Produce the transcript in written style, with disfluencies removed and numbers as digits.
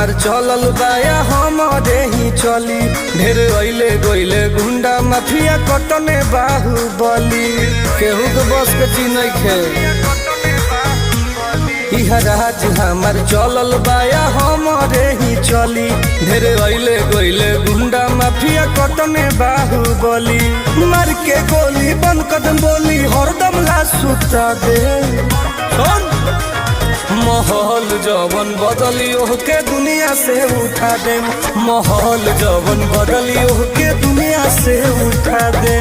हमार चलल बाया हमारे ही चली। ढेर अइले गइले गुंडा माफिया कटने बाहुबली। केहू के बस के चीज नइखे। इहा राज हमार चलल बाया हमारे ही चली। ढेर अइले गइले गुंडा माफिया कटने बाहुबली। मार के गोली बंद कदम बोली हरदम ला सुता दे। माहौल जवन बदलियो के दुनिया से उठा दे। माहौल जवन बदलियो के दुनिया से उठा दे।